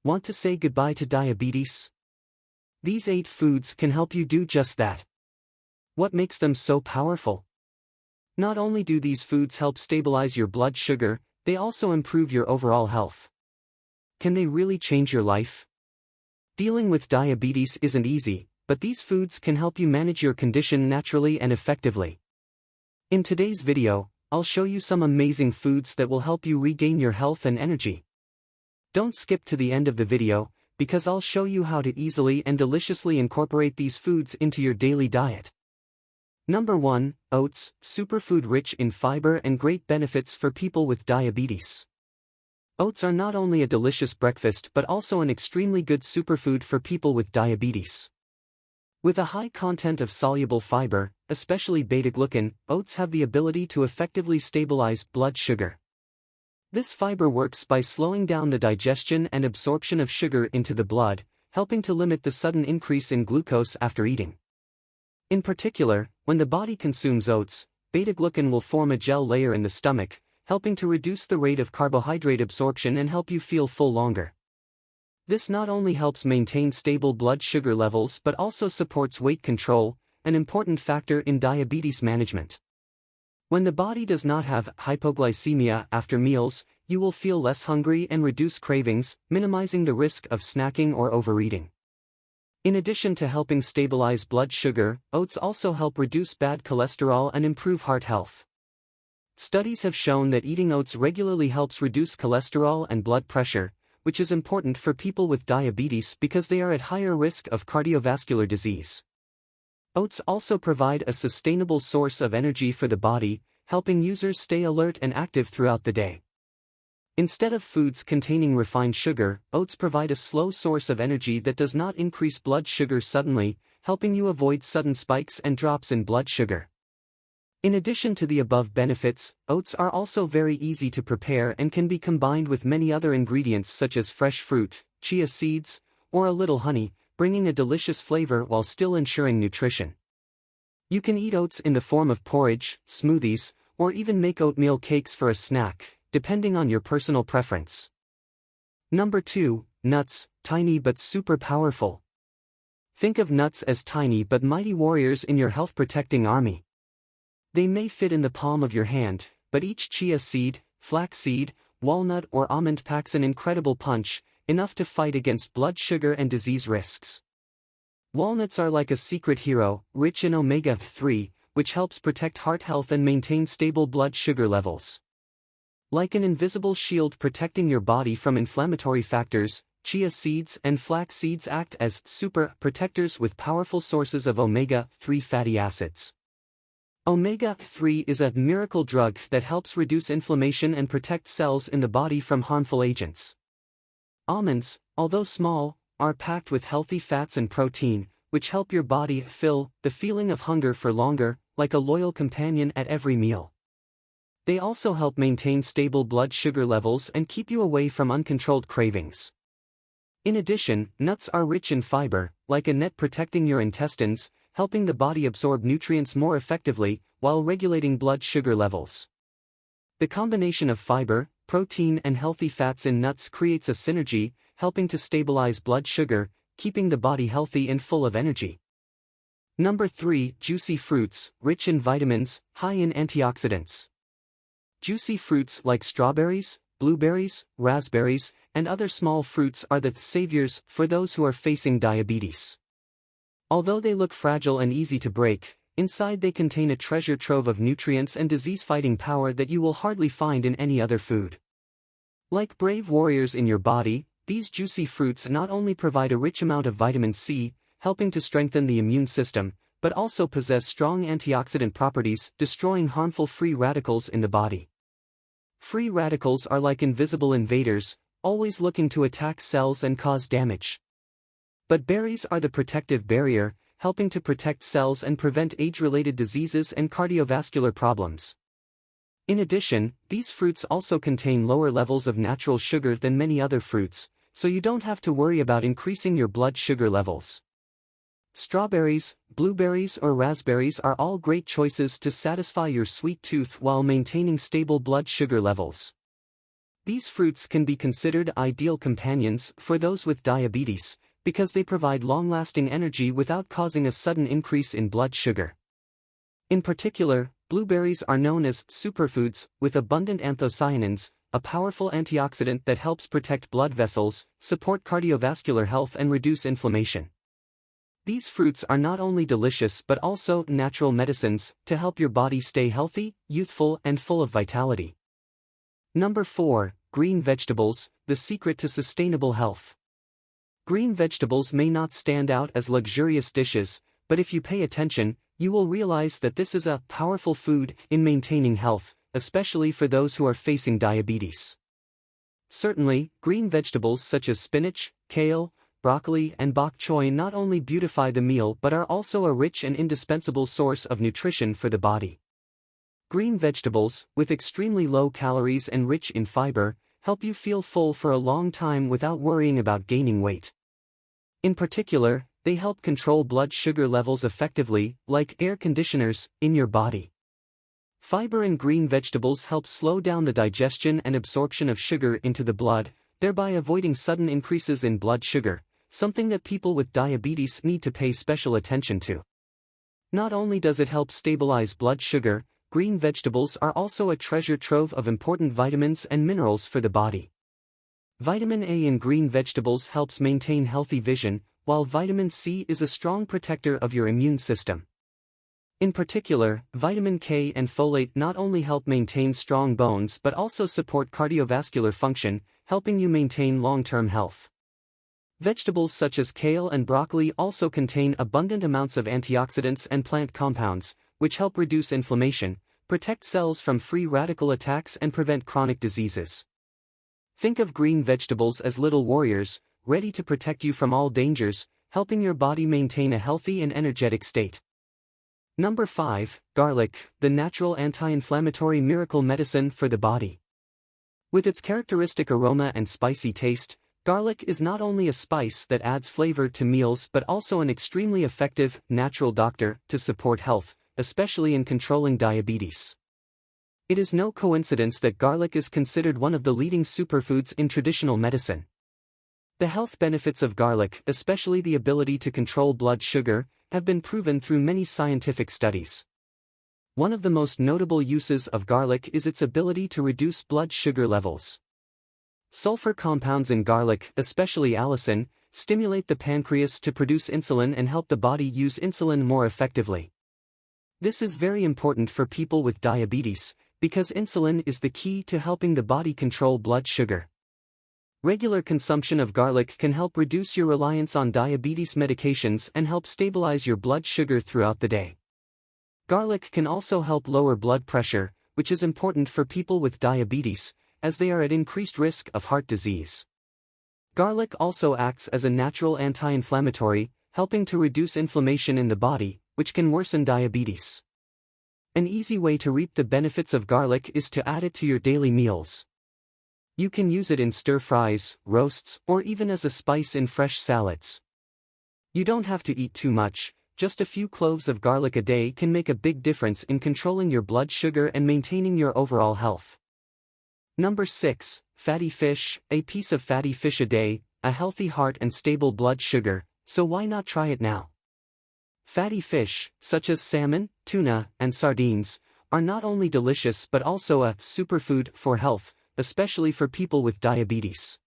Want to say goodbye to diabetes? These 8 foods can help you do just that. What makes them so powerful? Not only do these foods help stabilize your blood sugar, they also improve your overall health. Can they really change your life? Dealing with diabetes isn't easy, but these foods can help you manage your condition naturally and effectively. In today's video, I'll show you some amazing foods that will help you regain your health and energy. Don't skip to the end of the video, because I'll show you how to easily and deliciously incorporate these foods into your daily diet. Number 1, oats, superfood rich in fiber and great benefits for people with diabetes. Oats are not only a delicious breakfast but also an extremely good superfood for people with diabetes. With a high content of soluble fiber, especially beta-glucan, oats have the ability to effectively stabilize blood sugar. This fiber works by slowing down the digestion and absorption of sugar into the blood, helping to limit the sudden increase in glucose after eating. In particular, when the body consumes oats, beta-glucan will form a gel layer in the stomach, helping to reduce the rate of carbohydrate absorption and help you feel full longer. This not only helps maintain stable blood sugar levels but also supports weight control, an important factor in diabetes management. When the body does not have hypoglycemia after meals, you will feel less hungry and reduce cravings, minimizing the risk of snacking or overeating. In addition to helping stabilize blood sugar, oats also help reduce bad cholesterol and improve heart health. Studies have shown that eating oats regularly helps reduce cholesterol and blood pressure, which is important for people with diabetes because they are at higher risk of cardiovascular disease. Oats also provide a sustainable source of energy for the body, helping users stay alert and active throughout the day. Instead of foods containing refined sugar, oats provide a slow source of energy that does not increase blood sugar suddenly, helping you avoid sudden spikes and drops in blood sugar. In addition to the above benefits, oats are also very easy to prepare and can be combined with many other ingredients such as fresh fruit, chia seeds, or a little honey, bringing a delicious flavor while still ensuring nutrition. You can eat oats in the form of porridge, smoothies, or even make oatmeal cakes for a snack, depending on your personal preference. Number 2, nuts, tiny but super powerful. Think of nuts as tiny but mighty warriors in your health-protecting army. They may fit in the palm of your hand, but each chia seed, flax seed, walnut or almond packs an incredible punch, enough to fight against blood sugar and disease risks. Walnuts are like a secret hero, rich in omega-3, which helps protect heart health and maintain stable blood sugar levels. Like an invisible shield protecting your body from inflammatory factors, chia seeds and flax seeds act as super protectors with powerful sources of omega-3 fatty acids. Omega-3 is a miracle drug that helps reduce inflammation and protect cells in the body from harmful agents. Almonds, although small, are packed with healthy fats and protein, which help your body feel the feeling of hunger for longer, like a loyal companion at every meal. They also help maintain stable blood sugar levels and keep you away from uncontrolled cravings. In addition, nuts are rich in fiber, like a net protecting your intestines, helping the body absorb nutrients more effectively, while regulating blood sugar levels. The combination of fiber, protein and healthy fats in nuts creates a synergy, helping to stabilize blood sugar, keeping the body healthy and full of energy. Number 3, juicy fruits, rich in vitamins, high in antioxidants. Juicy fruits like strawberries, blueberries, raspberries, and other small fruits are the saviors for those who are facing diabetes. Although they look fragile and easy to break, inside they contain a treasure trove of nutrients and disease-fighting power that you will hardly find in any other food. Like brave warriors in your body, these juicy fruits not only provide a rich amount of vitamin C, helping to strengthen the immune system, but also possess strong antioxidant properties, destroying harmful free radicals in the body. Free radicals are like invisible invaders, always looking to attack cells and cause damage. But berries are the protective barrier, helping to protect cells and prevent age-related diseases and cardiovascular problems. In addition, these fruits also contain lower levels of natural sugar than many other fruits, so you don't have to worry about increasing your blood sugar levels. Strawberries, blueberries or raspberries are all great choices to satisfy your sweet tooth while maintaining stable blood sugar levels. These fruits can be considered ideal companions for those with diabetes, because they provide long-lasting energy without causing a sudden increase in blood sugar. In particular, blueberries are known as superfoods, with abundant anthocyanins, a powerful antioxidant that helps protect blood vessels, support cardiovascular health and reduce inflammation. These fruits are not only delicious but also natural medicines to help your body stay healthy, youthful and full of vitality. Number 4. Green vegetables, the secret to sustainable health. Green vegetables may not stand out as luxurious dishes, but if you pay attention, you will realize that this is a powerful food in maintaining health, especially for those who are facing diabetes. Certainly, green vegetables such as spinach, kale, broccoli and bok choy not only beautify the meal but are also a rich and indispensable source of nutrition for the body. Green vegetables, with extremely low calories and rich in fiber, help you feel full for a long time without worrying about gaining weight. In particular, they help control blood sugar levels effectively, like air conditioners, in your body. Fiber in green vegetables helps slow down the digestion and absorption of sugar into the blood, thereby avoiding sudden increases in blood sugar, something that people with diabetes need to pay special attention to. Not only does it help stabilize blood sugar, green vegetables are also a treasure trove of important vitamins and minerals for the body. Vitamin A in green vegetables helps maintain healthy vision, while vitamin C is a strong protector of your immune system. In particular, vitamin K and folate not only help maintain strong bones but also support cardiovascular function, helping you maintain long-term health. Vegetables such as kale and broccoli also contain abundant amounts of antioxidants and plant compounds, which help reduce inflammation, protect cells from free radical attacks and prevent chronic diseases. Think of green vegetables as little warriors, ready to protect you from all dangers, helping your body maintain a healthy and energetic state. Number 5. Garlic, the natural anti-inflammatory miracle medicine for the body. With its characteristic aroma and spicy taste, garlic is not only a spice that adds flavor to meals but also an extremely effective, natural doctor to support health, especially in controlling diabetes. It is no coincidence that garlic is considered one of the leading superfoods in traditional medicine. The health benefits of garlic, especially the ability to control blood sugar, have been proven through many scientific studies. One of the most notable uses of garlic is its ability to reduce blood sugar levels. Sulfur compounds in garlic, especially allicin, stimulate the pancreas to produce insulin and help the body use insulin more effectively. This is very important for people with diabetes, because insulin is the key to helping the body control blood sugar. Regular consumption of garlic can help reduce your reliance on diabetes medications and help stabilize your blood sugar throughout the day. Garlic can also help lower blood pressure, which is important for people with diabetes, as they are at increased risk of heart disease. Garlic also acts as a natural anti-inflammatory, helping to reduce inflammation in the body, which can worsen diabetes. An easy way to reap the benefits of garlic is to add it to your daily meals. You can use it in stir-fries, roasts, or even as a spice in fresh salads. You don't have to eat too much, just a few cloves of garlic a day can make a big difference in controlling your blood sugar and maintaining your overall health. Number 6. Fatty fish, a piece of fatty fish a day, a healthy heart and stable blood sugar, so why not try it now? Fatty fish, such as salmon, tuna, and sardines, are not only delicious but also a superfood for health, especially for people with diabetes.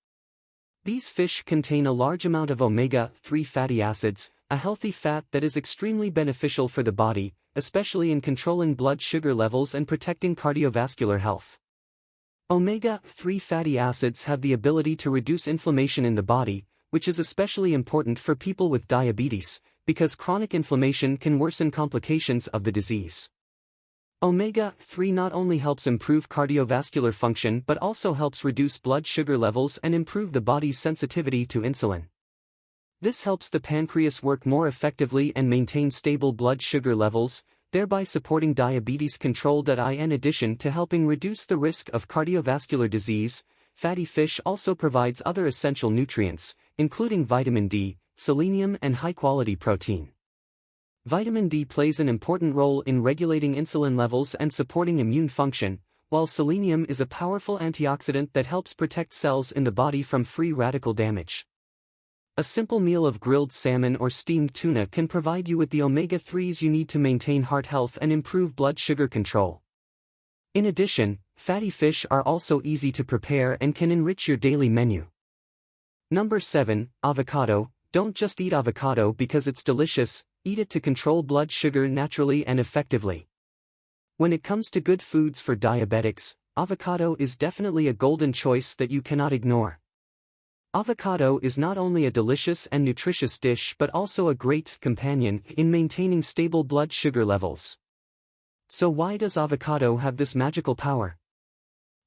These fish contain a large amount of omega-3 fatty acids, a healthy fat that is extremely beneficial for the body, especially in controlling blood sugar levels and protecting cardiovascular health. Omega-3 fatty acids have the ability to reduce inflammation in the body, which is especially important for people with diabetes, because chronic inflammation can worsen complications of the disease. Omega-3 not only helps improve cardiovascular function but also helps reduce blood sugar levels and improve the body's sensitivity to insulin. This helps the pancreas work more effectively and maintain stable blood sugar levels, thereby supporting diabetes control. In addition to helping reduce the risk of cardiovascular disease, fatty fish also provides other essential nutrients, including vitamin D, selenium and high-quality protein. Vitamin D plays an important role in regulating insulin levels and supporting immune function, while selenium is a powerful antioxidant that helps protect cells in the body from free radical damage. A simple meal of grilled salmon or steamed tuna can provide you with the omega-3s you need to maintain heart health and improve blood sugar control. In addition, fatty fish are also easy to prepare and can enrich your daily menu. Number 7, avocado. Don't just eat avocado because it's delicious, eat it to control blood sugar naturally and effectively. When it comes to good foods for diabetics, avocado is definitely a golden choice that you cannot ignore. Avocado is not only a delicious and nutritious dish but also a great companion in maintaining stable blood sugar levels. So why does avocado have this magical power?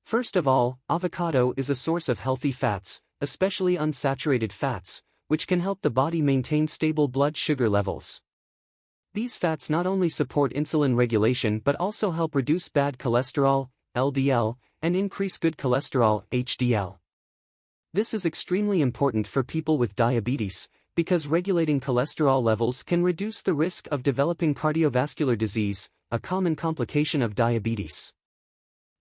First of all, avocado is a source of healthy fats, especially unsaturated fats, which can help the body maintain stable blood sugar levels. These fats not only support insulin regulation but also help reduce bad cholesterol, LDL, and increase good cholesterol, HDL. This is extremely important for people with diabetes, because regulating cholesterol levels can reduce the risk of developing cardiovascular disease, a common complication of diabetes.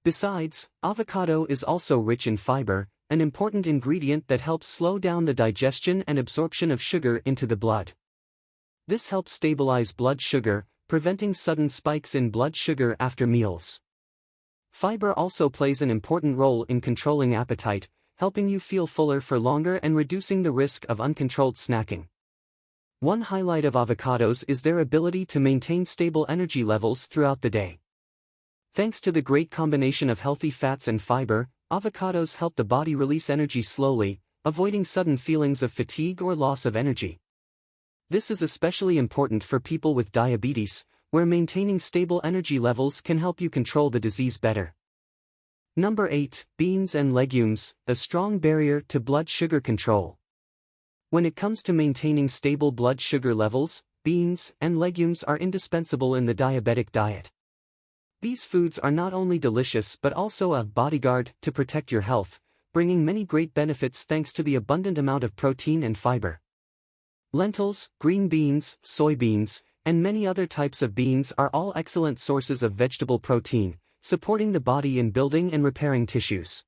Besides, avocado is also rich in fiber, an important ingredient that helps slow down the digestion and absorption of sugar into the blood. This helps stabilize blood sugar, preventing sudden spikes in blood sugar after meals. Fiber also plays an important role in controlling appetite, helping you feel fuller for longer and reducing the risk of uncontrolled snacking. One highlight of avocados is their ability to maintain stable energy levels throughout the day. Thanks to the great combination of healthy fats and fiber, avocados help the body release energy slowly, avoiding sudden feelings of fatigue or loss of energy. This is especially important for people with diabetes, where maintaining stable energy levels can help you control the disease better. Number 8, beans and legumes, a strong barrier to blood sugar control. When it comes to maintaining stable blood sugar levels, beans and legumes are indispensable in the diabetic diet. These foods are not only delicious but also a bodyguard to protect your health, bringing many great benefits thanks to the abundant amount of protein and fiber. Lentils, green beans, soybeans, and many other types of beans are all excellent sources of vegetable protein, supporting the body in building and repairing tissues.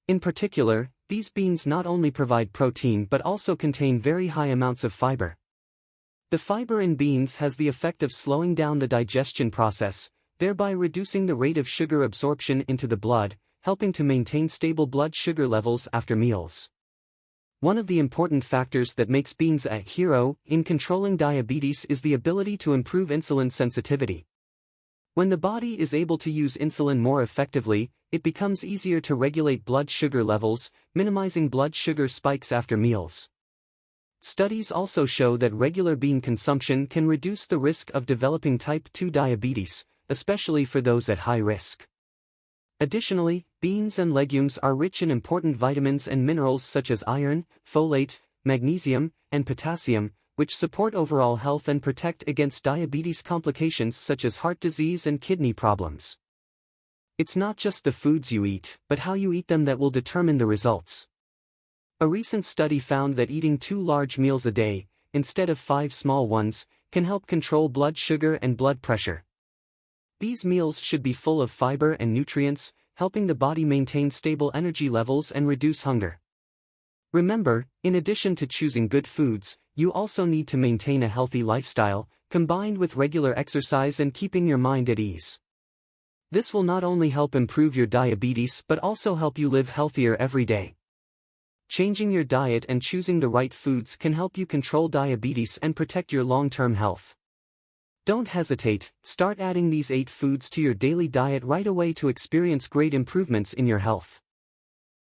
In particular, these beans not only provide protein but also contain very high amounts of fiber. The fiber in beans has the effect of slowing down the digestion process, thereby reducing the rate of sugar absorption into the blood, helping to maintain stable blood sugar levels after meals. One of the important factors that makes beans a hero in controlling diabetes is the ability to improve insulin sensitivity. When the body is able to use insulin more effectively, it becomes easier to regulate blood sugar levels, minimizing blood sugar spikes after meals. Studies also show that regular bean consumption can reduce the risk of developing type 2 diabetes, especially for those at high risk. Additionally, beans and legumes are rich in important vitamins and minerals such as iron, folate, magnesium, and potassium, which support overall health and protect against diabetes complications such as heart disease and kidney problems. It's not just the foods you eat, but how you eat them that will determine the results. A recent study found that eating 2 large meals a day, instead of 5 small ones, can help control blood sugar and blood pressure. These meals should be full of fiber and nutrients, helping the body maintain stable energy levels and reduce hunger. Remember, in addition to choosing good foods, you also need to maintain a healthy lifestyle, combined with regular exercise and keeping your mind at ease. This will not only help improve your diabetes but also help you live healthier every day. Changing your diet and choosing the right foods can help you control diabetes and protect your long-term health. Don't hesitate, start adding these 8 foods to your daily diet right away to experience great improvements in your health.